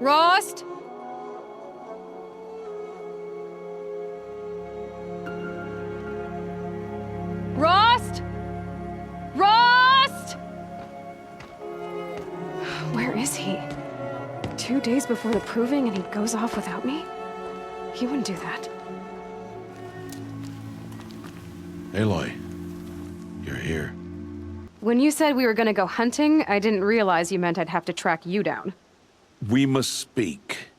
Rost? Rost? Rost? Where is he? 2 days before the proving and he goes off without me? He wouldn't do that. Aloy, you're here. When you said we were gonna go hunting, I didn't realize you meant I'd have to track you down. We must speak.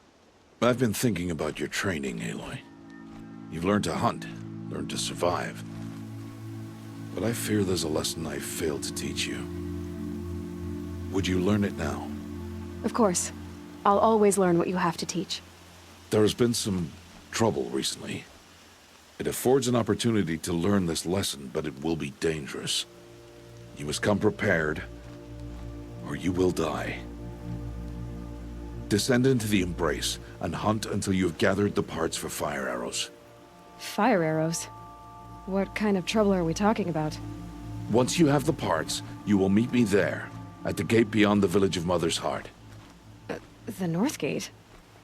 I've been thinking about your training, Aloy. You've learned to hunt, learned to survive. But I fear there's a lesson I failed to teach you. Would you learn it now? Of course. I'll always learn what you have to teach. There has been some trouble recently. It affords an opportunity to learn this lesson, but it will be dangerous. You must come prepared, or you will die. Descend into the Embrace and hunt until you have gathered the parts for fire arrows. Fire arrows? What kind of trouble are we talking about? Once you have the parts, you will meet me there, at the gate beyond the village of Mother's Heart. The North Gate?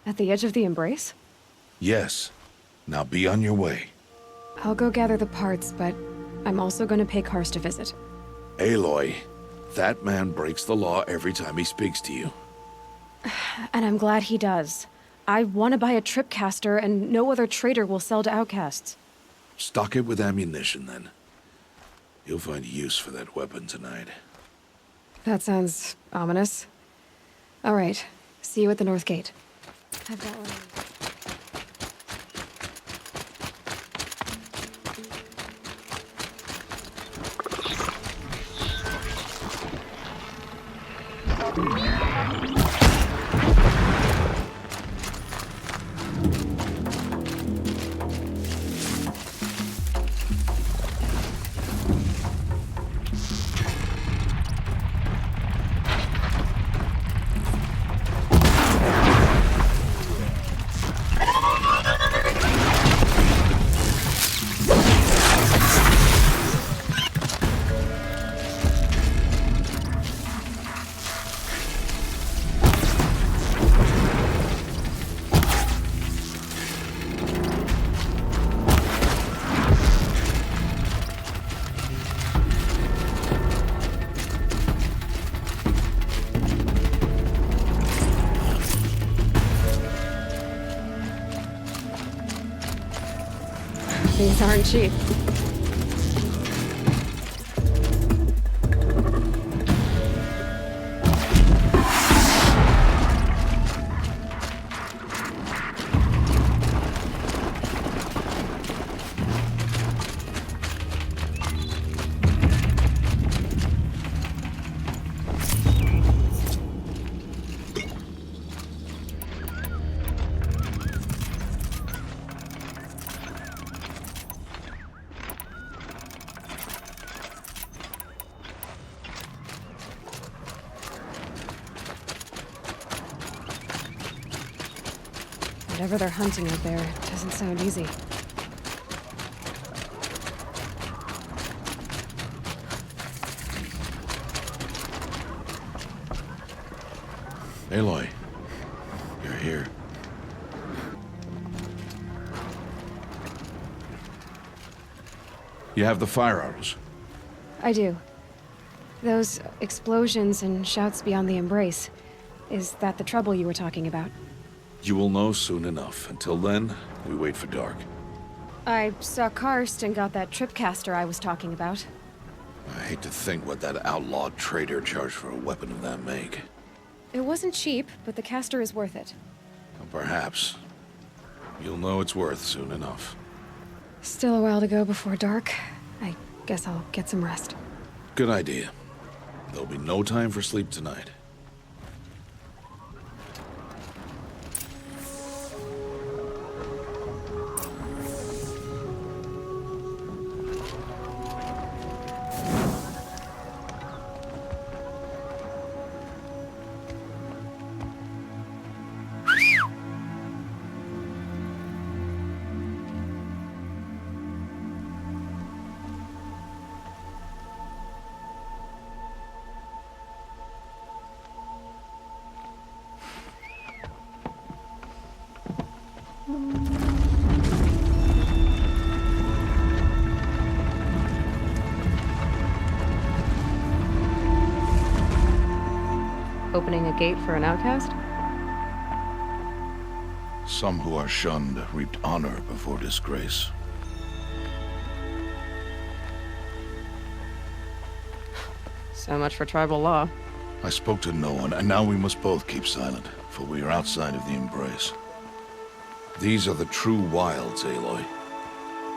At the edge of the Embrace? Yes. Now be on your way. I'll go gather the parts, but I'm also gonna pay Karst a visit. Aloy, that man breaks the law every time he speaks to you. And I'm glad he does. I want to buy a tripcaster, and no other trader will sell to outcasts. Stock it with ammunition, then. You'll find use for that weapon tonight. That sounds ominous. All right. See you at the North Gate. I've got one. These aren't cheap. Whatever they're hunting out there, it doesn't sound easy. Aloy, you're here. You have the fire arrows. I do. Those explosions and shouts beyond the Embrace. Is that the trouble you were talking about? You will know soon enough. Until then, we wait for dark. I saw Karst and got that tripcaster I was talking about. I hate to think what that outlawed trader charged for a weapon of that make. It wasn't cheap, but the caster is worth it. Perhaps. You'll know it's worth soon enough. Still a while to go before dark. I guess I'll get some rest. Good idea. There'll be no time for sleep tonight. opening a gate for an outcast? Some who are shunned reaped honor before disgrace. So much for tribal law. I spoke to no one, and now we must both keep silent, for we are outside of the Embrace. These are the true wilds, Aloy,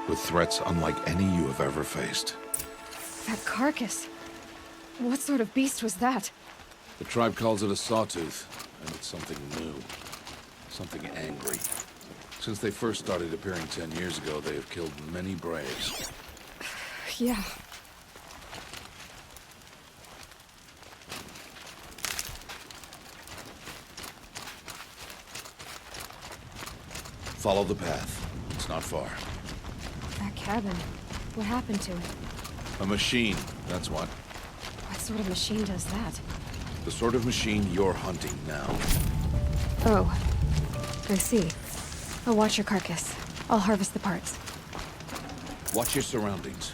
with threats unlike any you have ever faced. That carcass. What sort of beast was that? The tribe calls it a sawtooth, and it's something new. Something angry. Since they first started appearing 10 years ago, they have killed many braves. Yeah. Follow the path. It's not far. That cabin. What happened to it? A machine, that's what. What sort of machine does that? The sort of machine you're hunting now. Oh. I see. I'll watch your carcass. I'll harvest the parts. Watch your surroundings.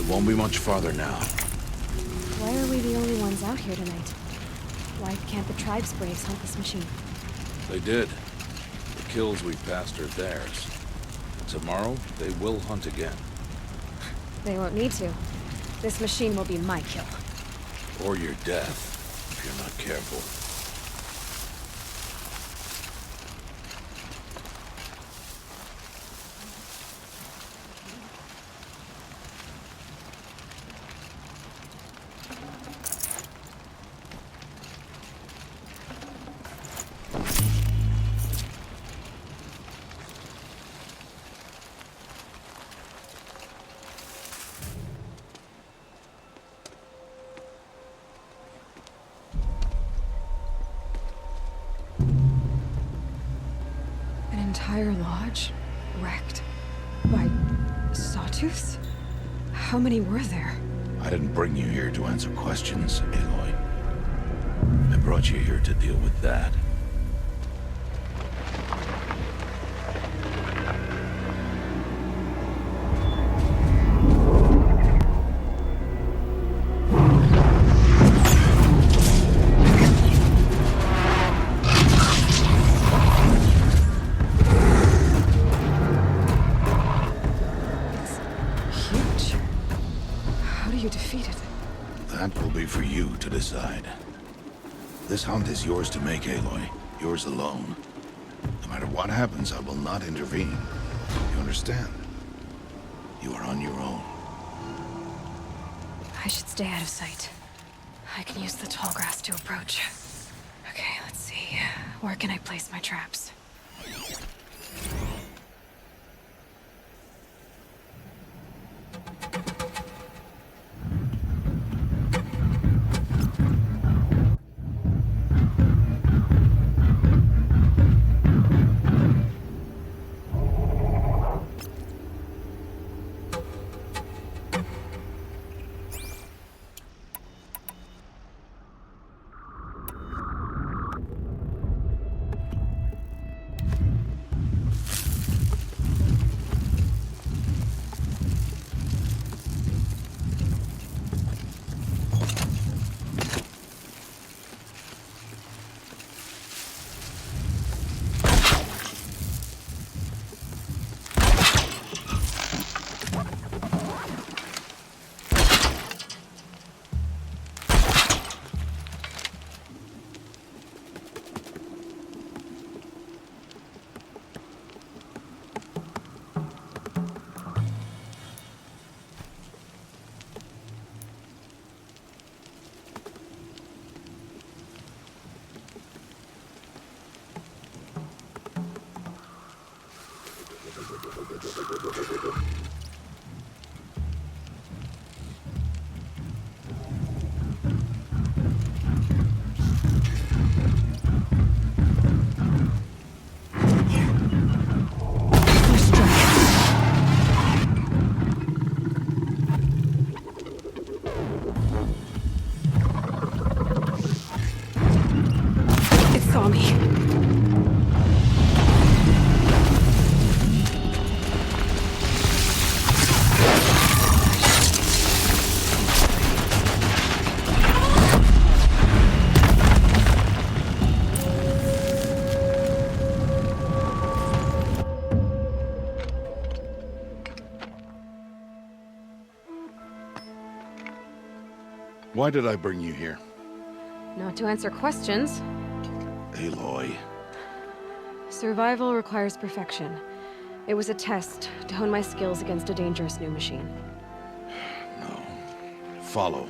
Won't be much farther now. Why are we the only ones out here tonight? Why can't the tribe's braves hunt this machine? They did. The kills we passed are theirs. Tomorrow, they will hunt again. They won't need to. This machine will be my kill. Or your death, if you're not careful. An entire lodge? Wrecked? By sawtooths? How many were there? I didn't bring you here to answer questions, Aloy. I brought you here to deal with that. Huge. How do you defeat it? That will be for you to decide. This hunt is yours to make, Aloy. Yours alone. No matter what happens, I will not intervene. You understand? You are on your own. I should stay out of sight. I can use the tall grass to approach. Okay, let's see. Where can I place my traps? It saw me. Why did I bring you here? Not to answer questions. Aloy. Survival requires perfection. It was a test to hone my skills against a dangerous new machine. No. Follow.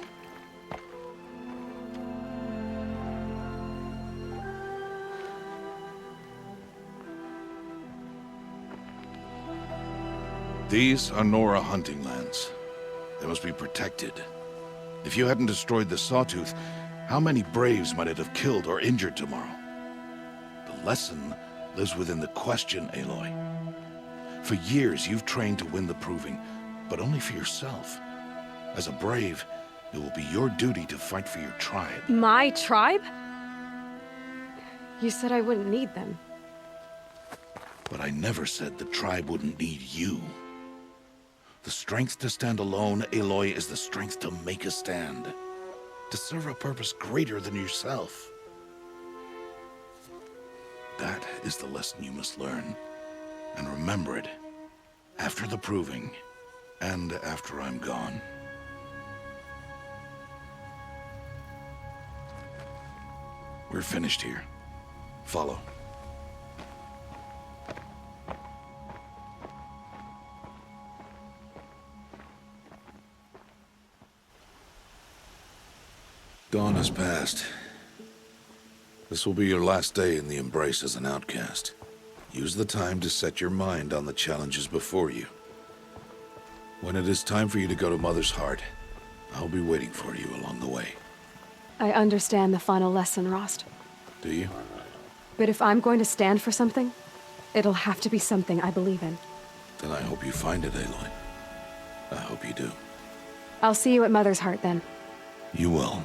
These are Nora hunting lands. They must be protected. If you hadn't destroyed the Sawtooth, how many Braves might it have killed or injured tomorrow? The lesson lives within the question, Aloy. For years, you've trained to win the Proving, but only for yourself. As a Brave, it will be your duty to fight for your tribe. My tribe? You said I wouldn't need them. But I never said the tribe wouldn't need you. The strength to stand alone, Aloy, is the strength to make a stand. To serve a purpose greater than yourself. That is the lesson you must learn. And remember it. After the Proving. And after I'm gone. We're finished here. Follow. Dawn has passed. This will be your last day in the Embrace as an outcast. Use the time to set your mind on the challenges before you. When it is time for you to go to Mother's Heart, I'll be waiting for you along the way. I understand the final lesson, Rost. Do you? But if I'm going to stand for something, it'll have to be something I believe in. Then I hope you find it, Aloy. I hope you do. I'll see you at Mother's Heart then. You will.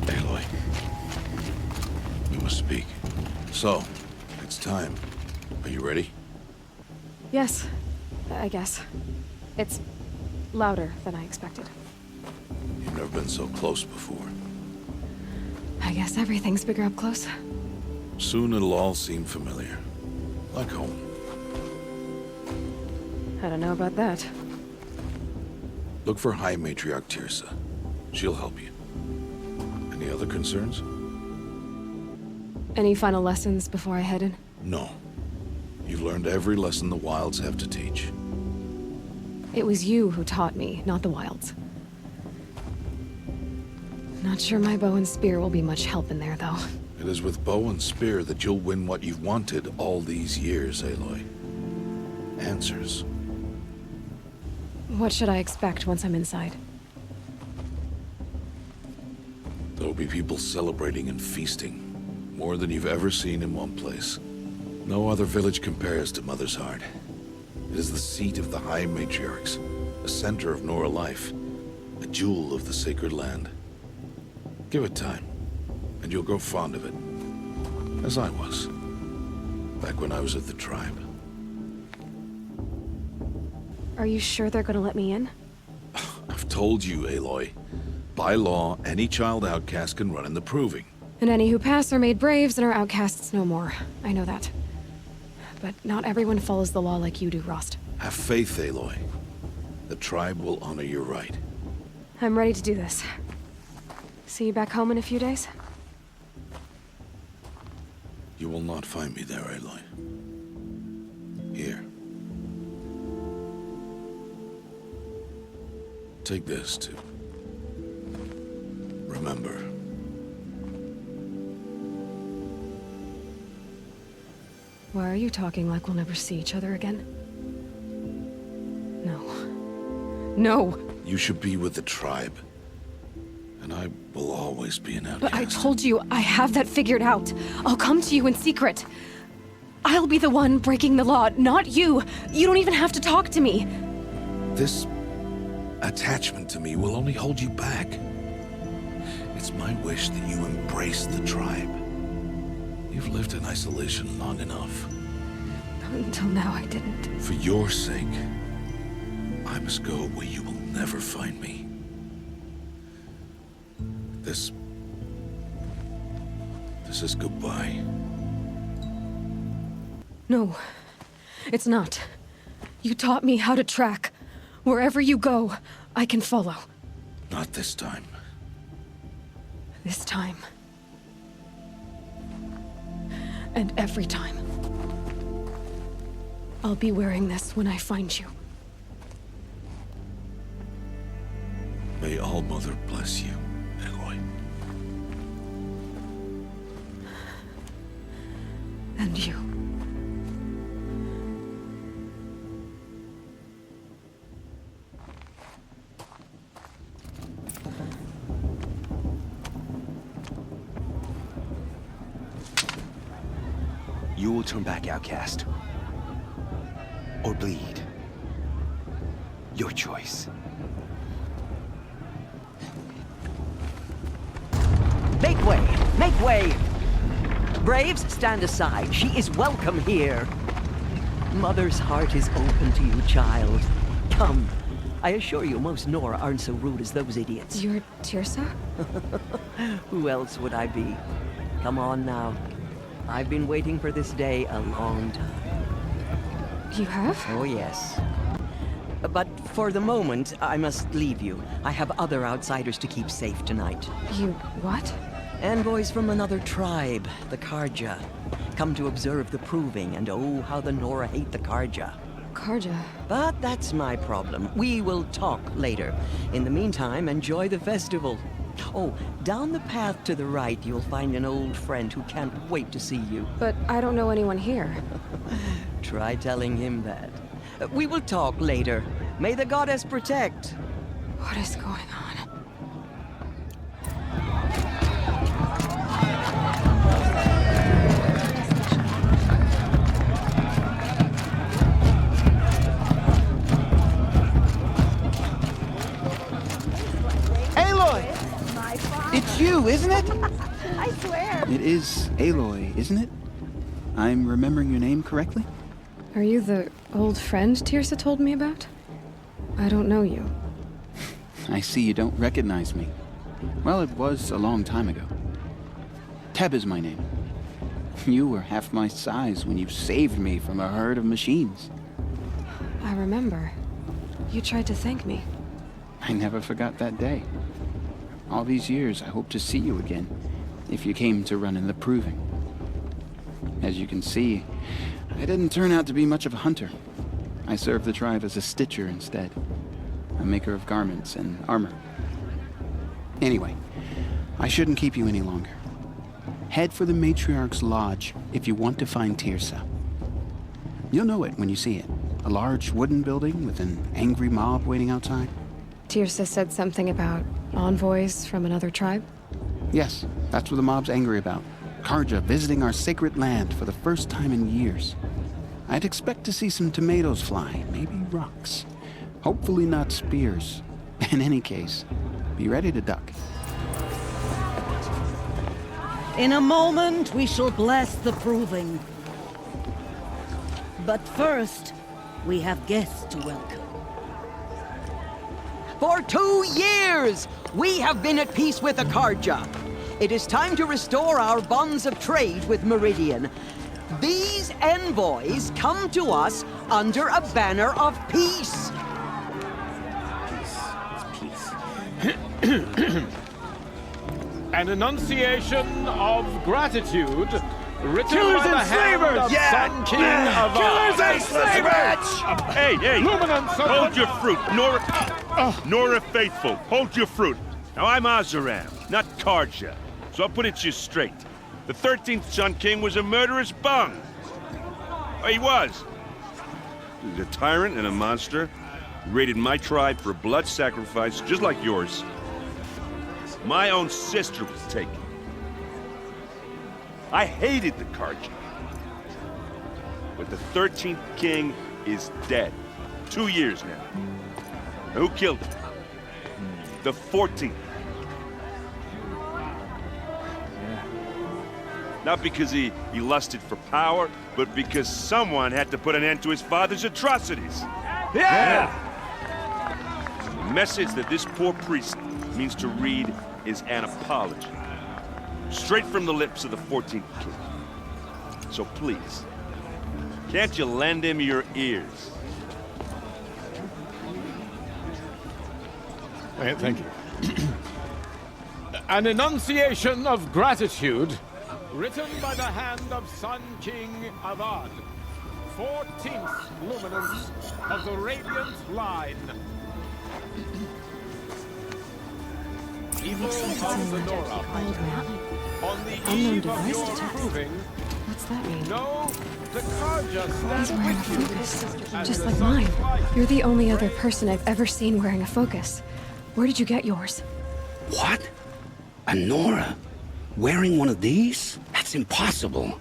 Aloy. We must speak. So, it's time. Are you ready? Yes, I guess. It's louder than I expected. You've never been so close before. I guess everything's bigger up close. Soon it'll all seem familiar. Like home. I don't know about that. Look for High Matriarch Teersa. She'll help you. Any other concerns? Any final lessons before I head in? No. You've learned every lesson the Wilds have to teach. It was you who taught me, not the Wilds. Not sure my bow and spear will be much help in there, though. It is with bow and spear that you'll win what you've wanted all these years, Aloy. Answers. What should I expect once I'm inside? There'll be people celebrating and feasting. More than you've ever seen in one place. No other village compares to Mother's Heart. It is the seat of the High Matriarchs, a center of Nora life, a jewel of the sacred land. Give it time, and you'll grow fond of it. As I was, back when I was at the tribe. Are you sure they're gonna let me in? I've told you, Aloy. By law, any child outcast can run in the Proving. And any who pass are made braves and are outcasts no more. I know that. but not everyone follows the law like you do, Rost. Have faith, Aloy. The tribe will honor your right. I'm ready to do this. See you back home in a few days? You will not find me there, Aloy. Here. Take this, too. Remember. Why are you talking like we'll never see each other again? No. No! You should be with the tribe. And I will always be an outcast. But I told you, I have that figured out. I'll come to you in secret. I'll be the one breaking the law, not you. You don't even have to talk to me. This attachment to me will only hold you back. It's my wish that you embrace the tribe. You've lived in isolation long enough. Until now, I didn't. For your sake, I must go where you will never find me. This is goodbye. No, it's not. You taught me how to track. Wherever you go, I can follow. Not this time. This time. And every time. I'll be wearing this when I find you. May All-Mother bless you, Aloy. And you. You will turn back, outcast. Or bleed. Your choice. Make way! Make way! Braves, stand aside. She is welcome here. Mother's heart is open to you, child. Come. I assure you, most Nora aren't so rude as those idiots. You're Teersa? Who else would I be? Come on now. I've been waiting for this day a long time. You have? Oh, yes. But for the moment, I must leave you. I have other outsiders to keep safe tonight. You what? Envoys from another tribe, the Carja. Come to observe the proving, and oh, how the Nora hate the Carja. Carja. But that's my problem. We will talk later. In the meantime, enjoy the festival. Oh, down the path to the right, you'll find an old friend who can't wait to see you. But I don't know anyone here. Try telling him that. We will talk later. May the goddess protect. What is going on? Aloy! It's you, isn't it? I swear. It is Aloy, isn't it? I'm remembering your name correctly? Are you the old friend Teersa told me about? I don't know you. I see you don't recognize me. Well, it was a long time ago. Teb is my name. You were half my size when you saved me from a herd of machines. I remember. You tried to thank me. I never forgot that day. All these years, I hope to see you again, if you came to run in the proving. As you can see, I didn't turn out to be much of a hunter. I served the tribe as a stitcher instead, a maker of garments and armor. Anyway, I shouldn't keep you any longer. Head for the Matriarch's Lodge if you want to find Teersa. You'll know it when you see it. A large wooden building with an angry mob waiting outside. Teersa said something about envoys from another tribe? Yes, that's what the mob's angry about. Carja visiting our sacred land for the first time in years. I'd expect to see some tomatoes fly, maybe rocks. Hopefully not spears. In any case, be ready to duck. In a moment, we shall bless the proving. But first, we have guests to welcome. For 2 years, we have been at peace with the Carja. It is time to restore our bonds of trade with Meridian. These These envoys come to us under a banner of peace. An enunciation of gratitude written Killers by the and hand slavers! of Yeah! Sun King of Killers Ar. and slavers! Hey, hey! Luminance of Hold your fruit, Nora Faithful. Hold your fruit. Now I'm Azaram, not Karja, so I'll put it to you straight. The 13th Sun King was a murderous bung. Oh, he was. He was a tyrant and a monster. He raided my tribe for a blood sacrifice, just like yours. My own sister was taken. I hated the Karja. But the 13th king is dead. 2 years now. Who killed him? The 14th. Not because he lusted for power, but because someone had to put an end to his father's atrocities. Yeah! The message that this poor priest means to read is an apology. Straight from the lips of the 14th king. So please, can't you lend him your ears? Thank you. An enunciation of gratitude written by the hand of Sun King Avad, 14th luminance of the Radiant Line. Evil of the Nora. On the Unknown eve of device your detected. proving, What's that mean? no, the Karja He's stand wearing a with you. focus, And just the like sun's mine. light You're the only other person I've ever seen wearing a focus. Where did you get yours? What? A Nora? Wearing one of these? That's impossible.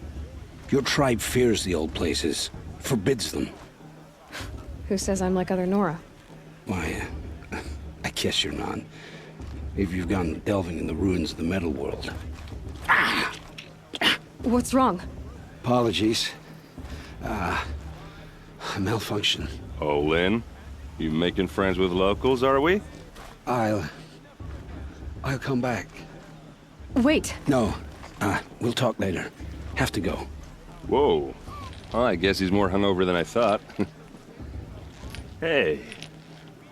Your tribe fears the old places, forbids them. Who says I'm like other Nora? Why, I guess you're not. If you've gone delving in the ruins of the metal world. What's wrong? Apologies. A malfunction. Oh, Lynn, you making friends with locals, are we? I'll come back. Wait. No, we'll talk later. Have to go. Whoa. Well, I guess he's more hungover than I thought. Hey,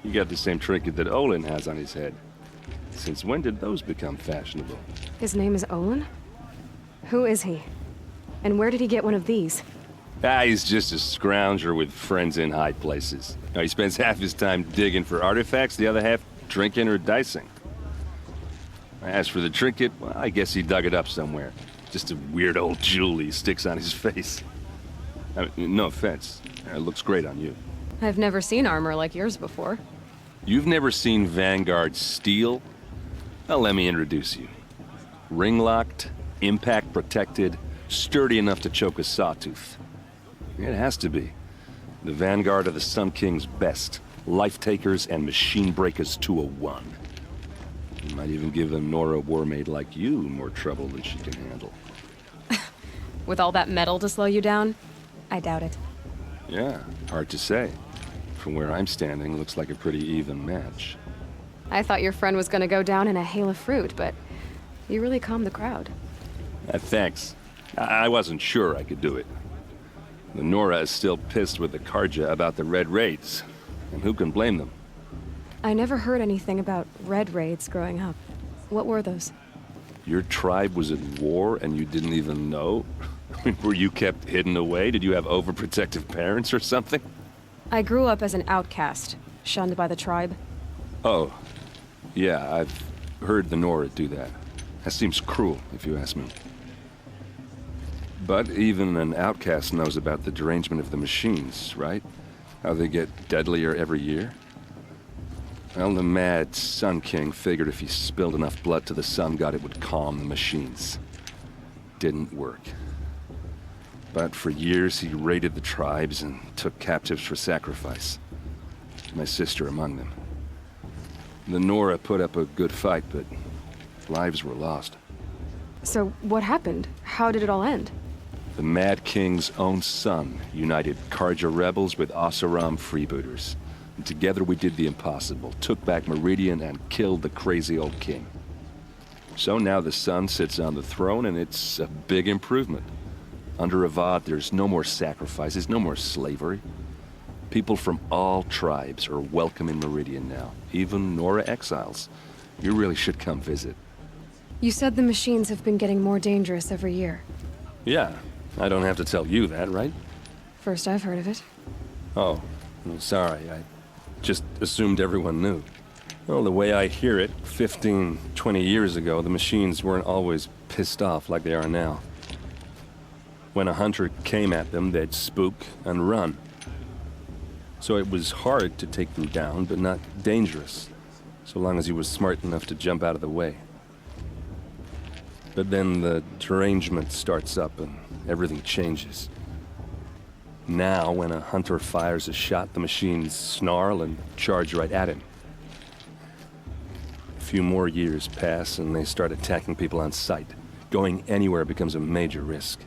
you got the same trinket that Olin has on his head. Since when did those become fashionable? His name is Olin? Who is he? And where did he get one of these? He's just a scrounger with friends in high places. Now, he spends half his time digging for artifacts, the other half drinking or dicing. As for the trinket, well, I guess he dug it up somewhere. Just a weird old jewel he sticks on his face. I mean, no offense. It looks great on you. I've never seen armor like yours before. You've never seen Vanguard steel? Well, let me introduce you. Ring-locked, impact-protected, sturdy enough to choke a sawtooth. It has to be. The Vanguard of the Sun King's best. Life-takers and machine breakers to a one. You might even give a Nora Warmaid like you more trouble than she can handle. With all that metal to slow you down? I doubt it. Yeah, hard to say. From where I'm standing, looks like a pretty even match. I thought your friend was gonna go down in a hail of fruit, but you really calmed the crowd. Thanks. I wasn't sure I could do it. The Nora is still pissed with the Karja about the Red Raids. And who can blame them? I never heard anything about red raids growing up. What were those? Your tribe was at war and you didn't even know? Were you kept hidden away? Did you have overprotective parents or something? I grew up as an outcast, shunned by the tribe. Oh, yeah, I've heard the Nora do that. That seems cruel, if you ask me. But even an outcast knows about the derangement of the machines, right? How they get deadlier every year? Well, the mad Sun King figured if he spilled enough blood to the Sun God, it would calm the machines. Didn't work. But for years, he raided the tribes and took captives for sacrifice. My sister among them. The Nora put up a good fight, but lives were lost. So what happened? How did it all end? The Mad King's own son united Karja rebels with Oseram freebooters. And together we did the impossible, took back Meridian and killed the crazy old king. So now the son sits on the throne and it's a big improvement. Under Avad, there's no more sacrifices, no more slavery. People from all tribes are welcome in Meridian now, even Nora exiles. You really should come visit. You said the machines have been getting more dangerous every year. Yeah, I don't have to tell you that, right? First I've heard of it. Oh, I'm sorry. I just assumed everyone knew. Well, the way I hear it, 15, 20 years ago, the machines weren't always pissed off like they are now. When a hunter came at them, they'd spook and run. So it was hard to take them down, but not dangerous, so long as he was smart enough to jump out of the way. But then the derangement starts up and everything changes. Now, when a hunter fires a shot, the machines snarl and charge right at him. A few more years pass and they start attacking people on sight. Going anywhere becomes a major risk.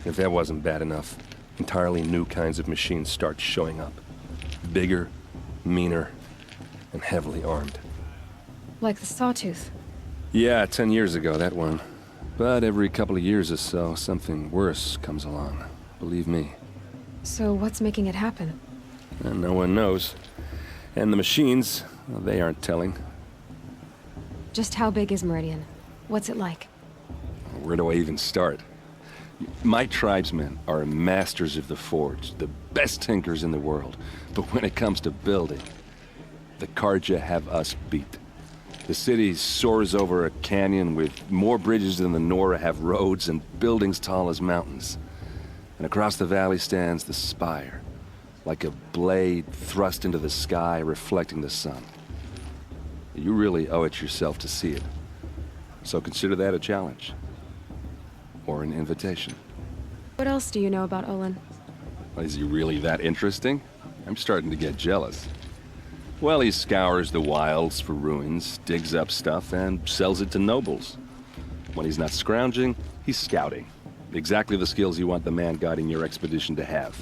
If that wasn't bad enough, entirely new kinds of machines start showing up. Bigger, meaner, and heavily armed. Like the Sawtooth. Yeah, 10 years ago, that one. But every couple of years or so, something worse comes along. Believe me. So what's making it happen? And no one knows. And the machines, well, they aren't telling. Just how big is Meridian? What's it like? Where do I even start? My tribesmen are masters of the forge, the best tinkers in the world. But when it comes to building, the Carja have us beat. The city soars over a canyon with more bridges than the Nora have roads and buildings tall as mountains. And across the valley stands the spire, like a blade thrust into the sky reflecting the sun. You really owe it yourself to see it. So consider that a challenge. Or an invitation. What else do you know about Olin? Is he really that interesting? I'm starting to get jealous. Well, he scours the wilds for ruins, digs up stuff, and sells it to nobles. When he's not scrounging, he's scouting. Exactly the skills you want the man guiding your expedition to have.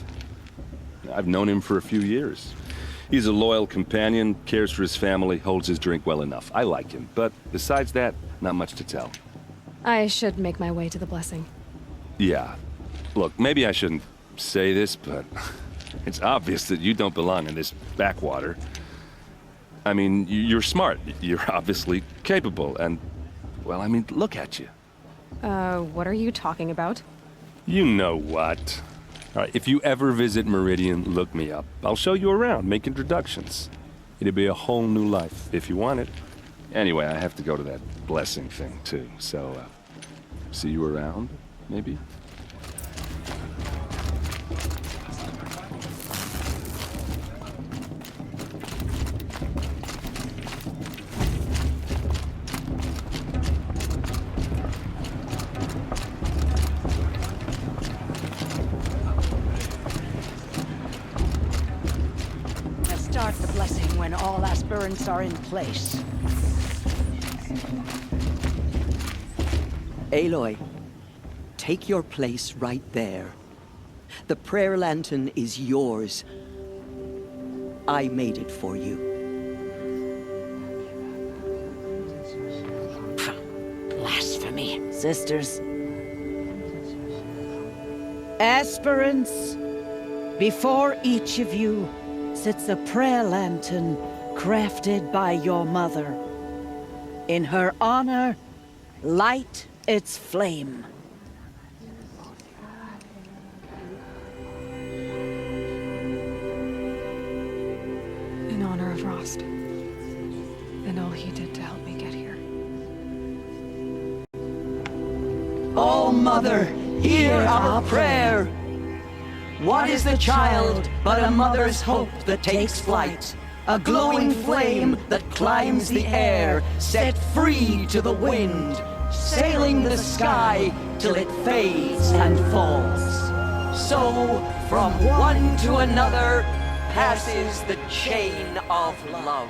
I've known him for a few years. He's a loyal companion, cares for his family, holds his drink well enough. I like him, but besides that, not much to tell. I should make my way to the blessing. Yeah. Look, maybe I shouldn't say this, but it's obvious that you don't belong in this backwater. I mean, you're smart. You're obviously capable, and, well, I mean, look at you. What are you talking about? You know what. All right, if you ever visit Meridian, look me up. I'll show you around, make introductions. It'll be a whole new life, if you want it. Anyway, I have to go to that blessing thing, too, so, see you around, maybe? Start the blessing when all aspirants are in place. Aloy, take your place right there. The prayer lantern is yours. I made it for you. Blasphemy, sisters. Aspirants, before each of you sits a prayer lantern crafted by your mother. In her honor, light its flame. In honor of Rost. And all he did to help me get here. Oh, Mother, hear our prayer. What is the child but a mother's hope that takes flight? A glowing flame that climbs the air, set free to the wind, sailing the sky till it fades and falls. So, from one to another passes the chain of love.